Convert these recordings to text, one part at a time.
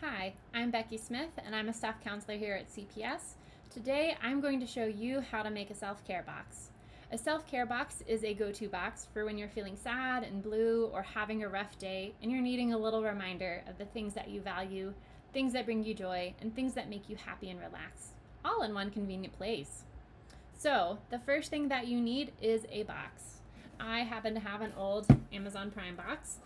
Hi, I'm Becky Smith and I'm a staff counselor here at CPS. Today I'm going to show you how to make a self-care box. A self-care box is a go-to box for when you're feeling sad and blue or having a rough day and you're needing a little reminder of the things that you value, things that bring you joy, and things that make you happy and relaxed, all in one convenient place. So the first thing that you need is a box. I happen to have an old Amazon Prime box.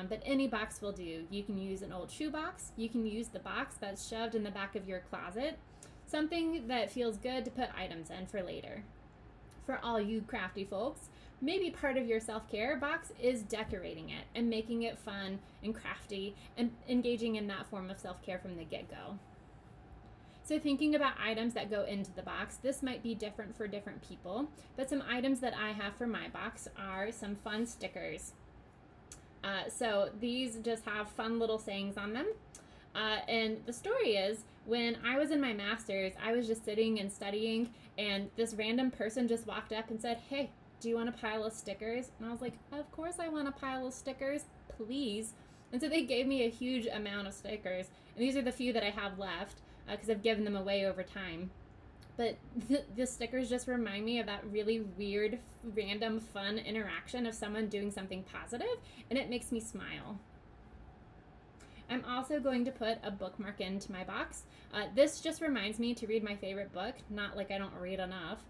But any box will do. You can use an old shoe box. You can use the box that's shoved in the back of your closet. Something that feels good to put items in for later. For all you crafty folks, maybe part of your self-care box is decorating it and making it fun and crafty and engaging in that form of self-care from the get-go. So thinking about items that go into the box, this might be different for different people, but some items that I have for my box are some fun stickers. So these just have fun little sayings on them. And the story is, when I was in my master's, I was just sitting and studying, and this random person just walked up and said, "Hey, do you want a pile of stickers?" And I was like, "Of course I want a pile of stickers, please." And so they gave me a huge amount of stickers, and these are the few that I have left because I've given them away over time. But the stickers just remind me of that really weird, random, fun interaction of someone doing something positive, and it makes me smile. I'm also going to put a bookmark into my box. This just reminds me to read my favorite book, not like I don't read enough,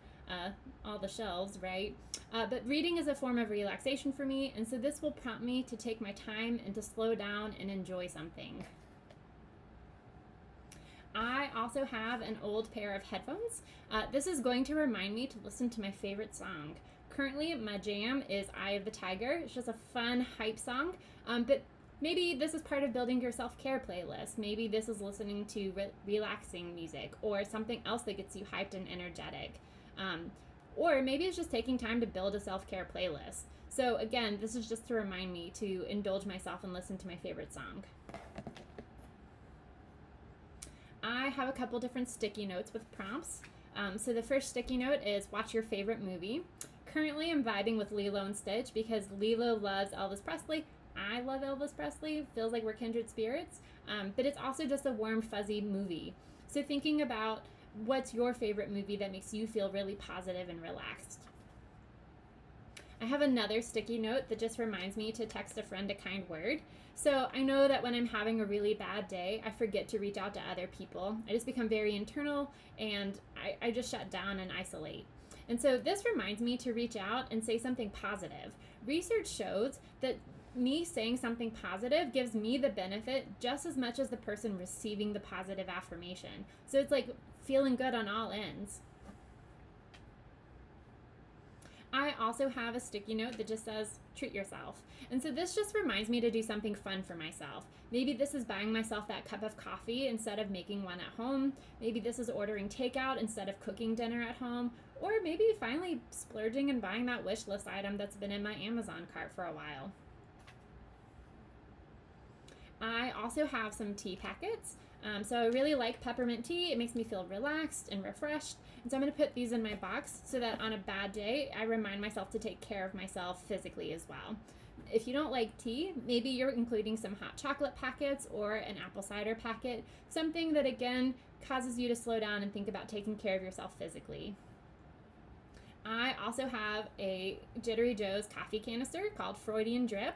all the shelves, right? But reading is a form of relaxation for me, and so this will prompt me to take my time and to slow down and enjoy something. I also have an old pair of headphones. This is going to remind me to listen to my favorite song. Currently, my jam is Eye of the Tiger. It's just a fun hype song, but maybe this is part of building your self-care playlist. Maybe this is listening to relaxing music or something else that gets you hyped and energetic. Or maybe it's just taking time to build a self-care playlist. So again, this is just to remind me to indulge myself and listen to my favorite song. I have a couple different sticky notes with prompts. So the first sticky note is watch your favorite movie. Currently I'm vibing with Lilo and Stitch because Lilo loves Elvis Presley. I love Elvis Presley. Feels like we're kindred spirits. But it's also just a warm, fuzzy movie. So thinking about what's your favorite movie that makes you feel really positive and relaxed. I have another sticky note that just reminds me to text a friend a kind word. So I know that when I'm having a really bad day, I forget to reach out to other people. I just become very internal and I just shut down and isolate. And so this reminds me to reach out and say something positive. Research shows that me saying something positive gives me the benefit just as much as the person receiving the positive affirmation. So it's like feeling good on all ends. I also have a sticky note that just says, treat yourself. And so this just reminds me to do something fun for myself. Maybe this is buying myself that cup of coffee instead of making one at home. Maybe this is ordering takeout instead of cooking dinner at home. Or maybe finally splurging and buying that wish list item that's been in my Amazon cart for a while. I also have some tea packets. So I really like peppermint tea. It makes me feel relaxed and refreshed. And so I'm going to put these in my box so that on a bad day, I remind myself to take care of myself physically as well. If you don't like tea, maybe you're including some hot chocolate packets or an apple cider packet, something that again causes you to slow down and think about taking care of yourself physically. I also have a Jittery Joe's coffee canister called Freudian Drip.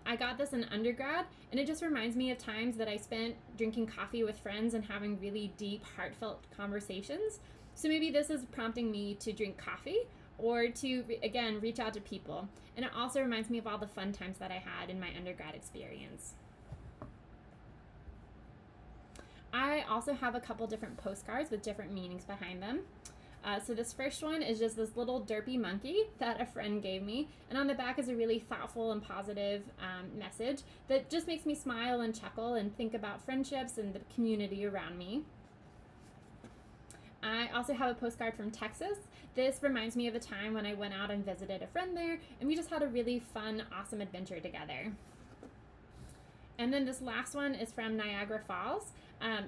I got this in undergrad, and it just reminds me of times that I spent drinking coffee with friends and having really deep, heartfelt conversations. So maybe this is prompting me to drink coffee or to, again, reach out to people. And it also reminds me of all the fun times that I had in my undergrad experience. I also have a couple different postcards with different meanings behind them. So this first one is just this little derpy monkey that a friend gave me, and on the back is a really thoughtful and positive message that just makes me smile and chuckle and think about friendships and the community around me. I also have a postcard from Texas. This reminds me of a time when I went out and visited a friend there, and we just had a really fun, awesome adventure together. And then this last one is from Niagara Falls.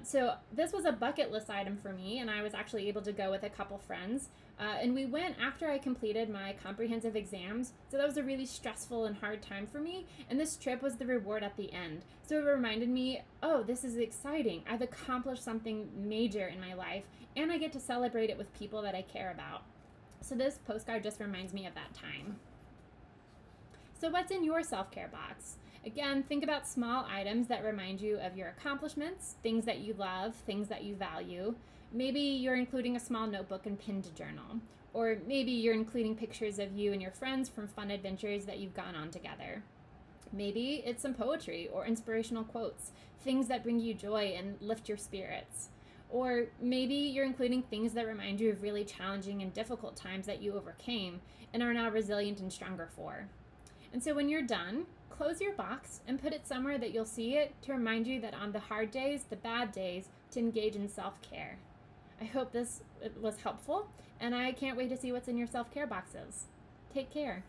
So this was a bucket list item for me, and I was actually able to go with a couple friends. And we went after I completed my comprehensive exams. So that was a really stressful and hard time for me. And this trip was the reward at the end. So it reminded me, oh, this is exciting. I've accomplished something major in my life, and I get to celebrate it with people that I care about. So this postcard just reminds me of that time. So what's in your self-care box? Again, think about small items that remind you of your accomplishments, things that you love, things that you value. Maybe you're including a small notebook and pinned journal. Or maybe you're including pictures of you and your friends from fun adventures that you've gone on together. Maybe it's some poetry or inspirational quotes, things that bring you joy and lift your spirits. Or maybe you're including things that remind you of really challenging and difficult times that you overcame and are now resilient and stronger for. And so when you're done, close your box and put it somewhere that you'll see it to remind you that on the hard days, the bad days, to engage in self-care. I hope this was helpful, and I can't wait to see what's in your self-care boxes. Take care.